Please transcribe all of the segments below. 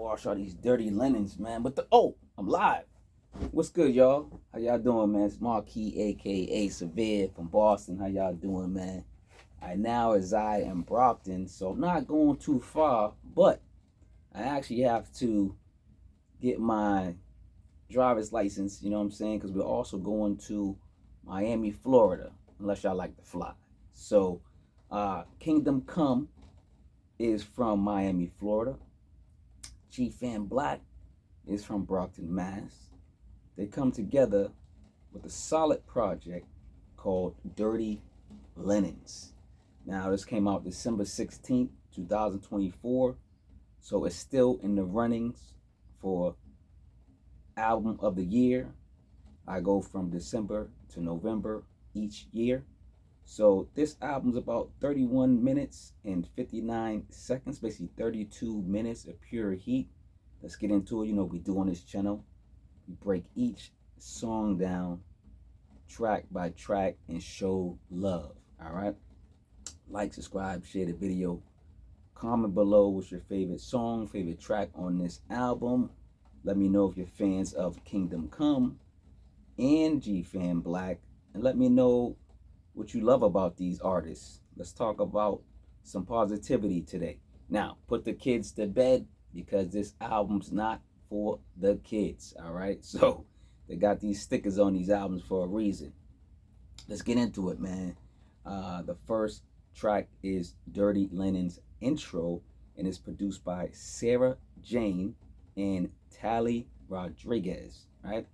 wash all these dirty linens, man. But I'm live. What's good, y'all? How y'all doing, man? It's Marquis, aka Cevere from Boston. How y'all doing, man? I now reside in Brockton, so I'm not going too far, but I actually have to get my driver's license, you know what I'm saying? Because we're also going to Miami, Florida, unless y'all like to fly. So, Kingdom Come is from Miami, Florida. G-Fan Black is from Brockton, Mass. They come together with a solid project called Dirty Linens. Now, this came out December 16th, 2024. So it's still in the runnings for album of the year. I go from December to November each year. So this album's about 31 minutes and 59 seconds, basically 32 minutes of pure heat. Let's get into it. You know, we do on this channel. We break each song down track by track and show love. All right. Like, subscribe, share the video. Comment below what's your favorite song, favorite track on this album. Let me know if you're fans of Kingdom Come and G-Fan Black. And let me know what you love about these artists. Let's talk about some positivity today. Now, put the kids to bed because this album's not for the kids, all right? So they got these stickers on these albums for a reason. Let's get into it, man. The first track is Dirty Linens Intro, and it's produced by Sarah Jane and Tally Rodriguez, right?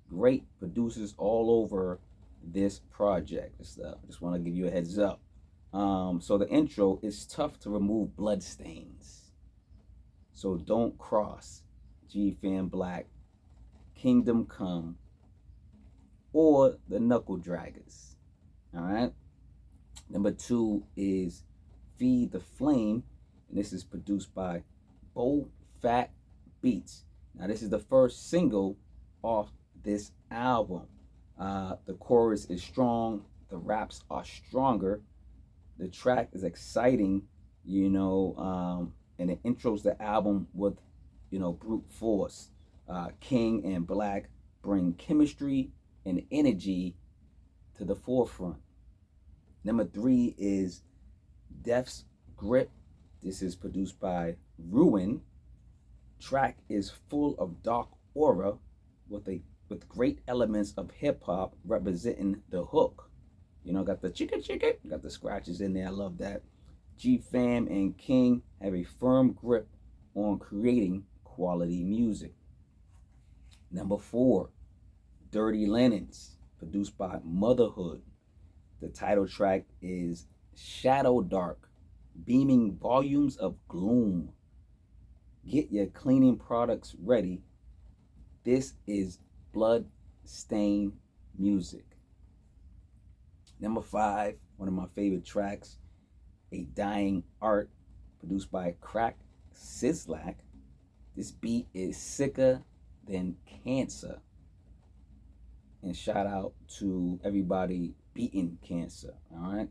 Great producers all over this project. Just want to give you a heads up. So the intro is tough to remove blood stains. So don't cross G-Fan Black, Kingdom Come, or the Knuckle Draggers. All right. Number 2 is Feed the Flame, and this is produced by Bo Fat Beats. Now this is the first single off this album. The chorus is strong, the raps are stronger, the track is exciting, and it intros the album with, brute force. King and Black bring chemistry and energy to the forefront. Number 3 is Death's Grip. This is produced by Ruin. Track is full of dark aura with great elements of hip hop representing the hook. Got the chicka, got the scratches in there. I love that. G-Fam and King have a firm grip on creating quality music. Number 4, Dirty Linens, produced by Motherhood. The title track is Shadow Dark, beaming volumes of gloom. Get your cleaning products ready. This is blood-stained music. Number 5, one of my favorite tracks, A Dying Art, produced by Crack Sizzlack. This beat is sicker than cancer. And shout out to everybody beating cancer, all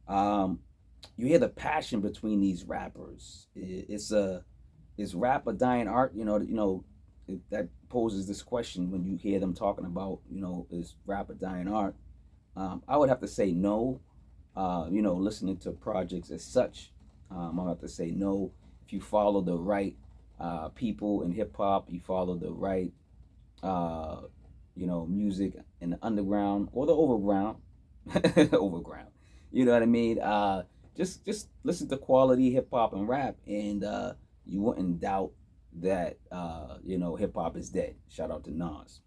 right? You hear the passion between these rappers. Is rap a dying art? That poses this question when you hear them talking about, is rap a dying art? I would have to say no. Listening to projects as such, I would have to say no. If you follow the right people in hip hop, you follow the right music in the underground or the overground. Overground. You know what I mean? Just listen to quality hip hop and rap, and you wouldn't doubt that hip hop is dead. Shout out to Nas.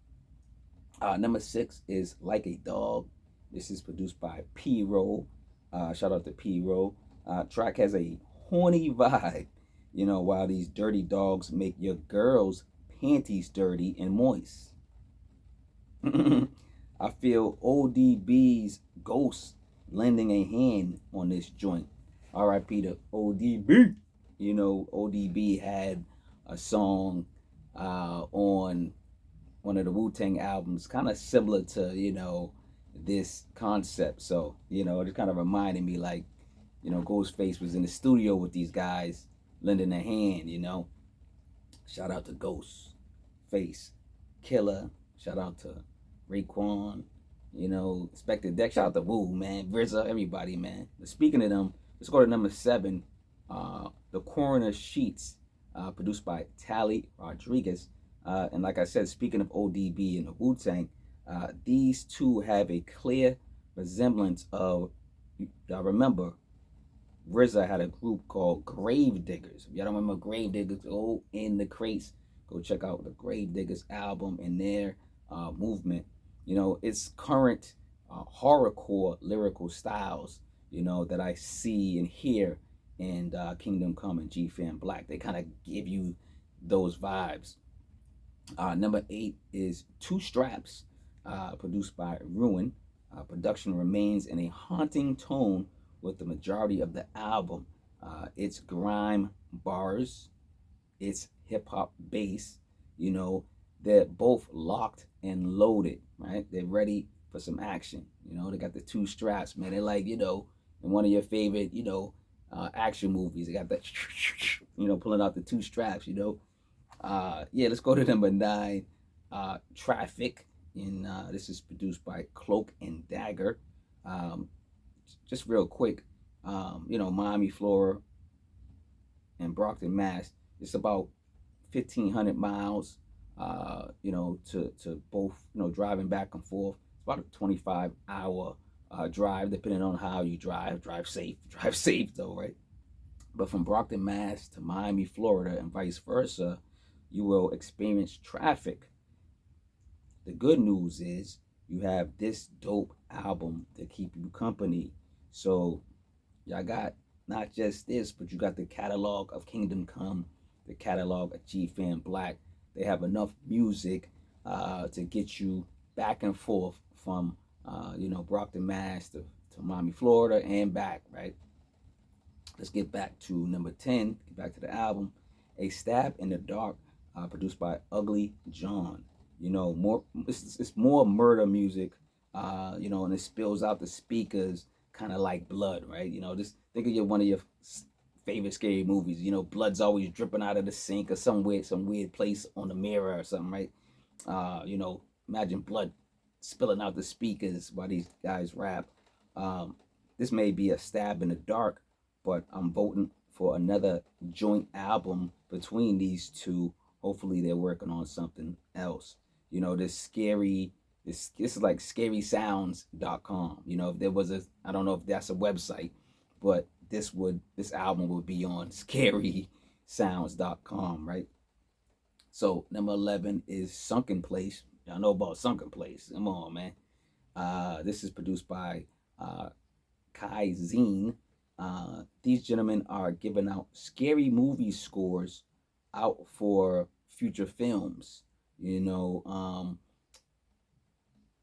Number 6 is Like a Dog. This is produced by P-Roll. Shout out to P-Roll. Track has a horny vibe. While these dirty dogs make your girls' panties dirty and moist. I feel ODB's Ghost lending a hand on this joint. R.I.P. to ODB. ODB had a song on one of the Wu-Tang albums, kind of similar to, this concept. So, it just kind of reminded me like, Ghostface was in the studio with these guys lending a hand, Shout out to Ghost, Face, Killer. Shout out to Raekwon. Inspector Deck. Shout out to Woo, man. RZA, everybody, man. But speaking of them, let's go to number 7. The Coroner Sheets, produced by Tally Rodriguez. And like I said, speaking of ODB and the Wu-Tang, these two have a clear resemblance of, y'all remember, RZA had a group called Grave Diggers. If y'all don't remember Grave Diggers, go in the crates. Go check out the Grave Diggers album and their movement. It's current horrorcore lyrical styles, that I see and hear in Kingdom Come and G-Fam Black. They kind of give you those vibes. Number 8 is Two Straps, produced by Ruin. Production remains in a haunting tone with the majority of the album. It's grime bars, it's hip hop bass. They're both locked and loaded, right? They're ready for some action. They got the two straps, man. They're like, in one of your favorite, action movies. They got that, pulling out the two straps, let's go to number 9, Traffic. And this is produced by Cloak and Dagger. Just real quick, Miami, Florida, and Brockton, Mass. It's about 1,500 miles, to both, driving back and forth. It's about a 25-hour drive, depending on how you drive. Drive safe though, right? But from Brockton, Mass to Miami, Florida, and vice versa, you will experience traffic. The good news is you have this dope album to keep you company. So y'all got not just this, but you got the catalog of Kingdom Come, the catalog of G-Fam Black. They have enough music to get you back and forth from, Brockton, Mass to Miami, Florida, and back, right? Let's get back to number 10, get back to the album. A Stab in the Dark, produced by Ugly John. It's more murder music, and it spills out the speakers kind of like blood, right? Just think of one of your favorite scary movies. Blood's always dripping out of the sink or some weird place on the mirror or something, right? Imagine blood spilling out the speakers while these guys rap. This may be a stab in the dark, but I'm voting for another joint album between these two. Hopefully they're working on something else. This is like scarysounds.com. If there was I don't know if that's a website, but this album would be on scarysounds.com, right? So number 11 is Sunken Place. Y'all know about Sunken Place. Come on, man. This is produced by Kai Zine. These gentlemen are giving out scary movie scores out for future films.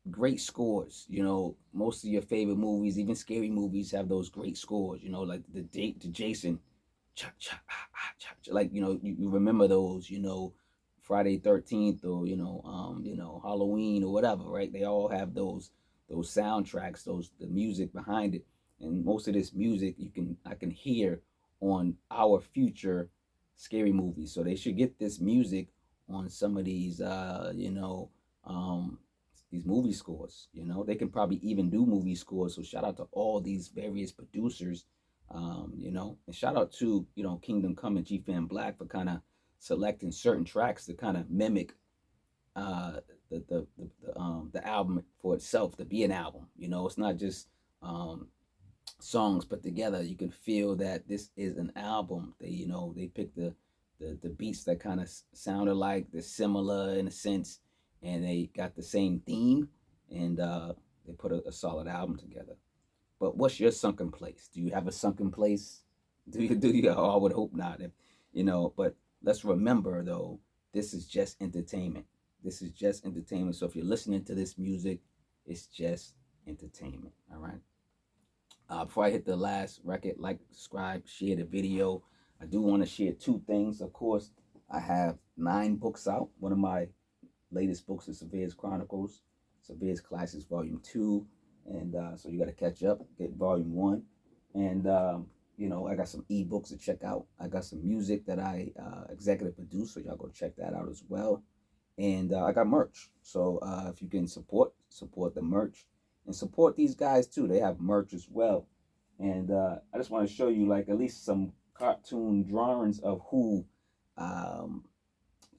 Great scores. Most of your favorite movies, even scary movies, have those great scores. Like the Jason, like you remember those. Friday 13th or Halloween or whatever, right? They all have those soundtracks, the music behind it, and most of this music I can hear on our future scary movies. So they should get this music on some of these these movie scores. They can probably even do movie scores. So shout out to all these various producers, and shout out to Kingdom Come and G-Fam Black for kind of selecting certain tracks to kind of mimic the album for itself to be an album. It's not just songs put together. You can feel that this is an album. They picked the beats that kind of sound alike, they're similar in a sense, and they got the same theme, and they put a solid album together. But what's your sunken place? Do you have a sunken place? Do you? Oh, I would hope not. But let's remember though, this is just entertainment. This is just entertainment. So if you're listening to this music, it's just entertainment. All right. Before I hit the last record, like, subscribe, share the video. I do want to share 2 things. Of course, I have 9 books out. One of my latest books is Severe's Chronicles, Severe's Classics Volume 2. And so you got to catch up, get Volume 1. And I got some ebooks to check out. I got some music that I executive produce, so y'all go check that out as well. And I got merch. So if you can support the merch and support these guys too. They have merch as well. And I just want to show you like at least some cartoon drawings of who um,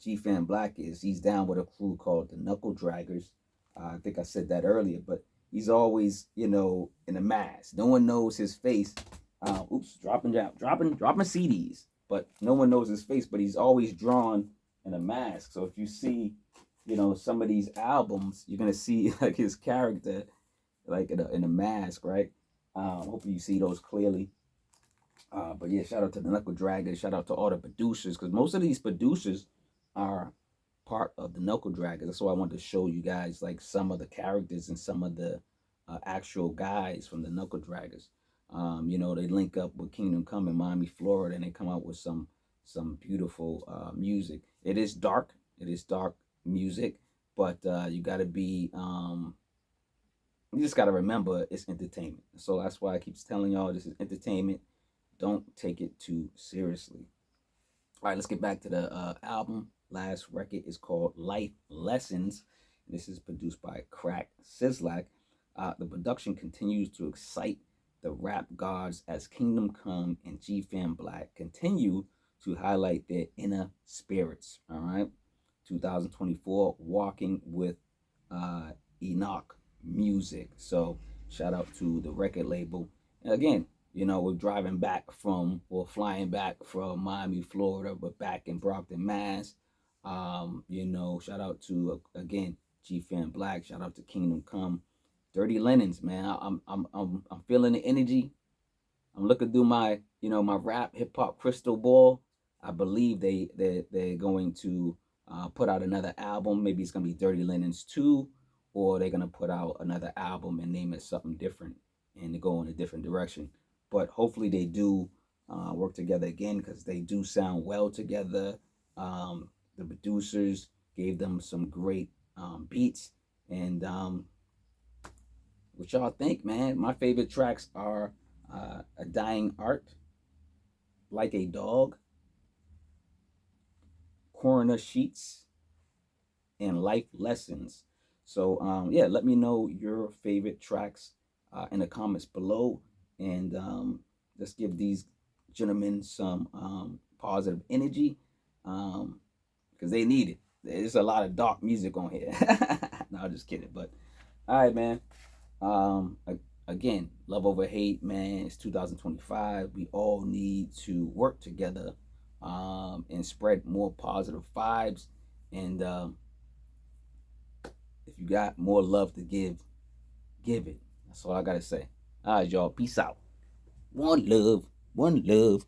G Fan Black is. He's down with a crew called the Knuckle Draggers. I think I said that earlier, but he's always, in a mask. No one knows his face. Dropping CDs, but no one knows his face. But he's always drawn in a mask. So if you see, some of these albums, you're gonna see like his character, like in a mask, right? Hopefully you see those clearly. But yeah, shout out to the Knuckle Draggers. Shout out to all the producers, because most of these producers are part of the Knuckle Draggers. That's why I wanted to show you guys like some of the characters and some of the actual guys from the Knuckle Draggers. They link up with Kingdom Come in Miami, Florida, and they come out with some beautiful music. It is dark. It is dark music, but you got to be. You just got to remember it's entertainment. So that's why I keep telling y'all this is entertainment. Don't take it too seriously. All right, let's get back to the album. Last record is called Life Lessons. This is produced by Crack Sizzlack. The production continues to excite the rap gods as Kingdom Come and G Fan Black continue to highlight their inner spirits. All right, 2024, Walking with Enoch Music. So shout out to the record label. And again, we're driving back from, or flying back from Miami, Florida, but back in Brockton, Mass. Shout out to again G Fan Black. Shout out to Kingdom Come, Dirty Linens, man. I'm feeling the energy. I'm looking through my my rap hip hop crystal ball. I believe they're going to put out another album. Maybe it's gonna be Dirty Linens 2, or they're gonna put out another album and name it something different and go in a different direction. But hopefully they do work together again, because they do sound well together. The producers gave them some great beats. And what y'all think, man? My favorite tracks are A Dying Art, Like a Dog, Coroner Sheets, and Life Lessons. So yeah, let me know your favorite tracks in the comments below. And let's give these gentlemen some positive energy, because they need it. There's a lot of dark music on here. No, I'm just kidding. But all right, man. Um, Again, love over hate, man. It's 2025. We all need to work together and spread more positive vibes. And if you got more love to give it. That's all I gotta say. All right, y'all. Peace out. One love. One love.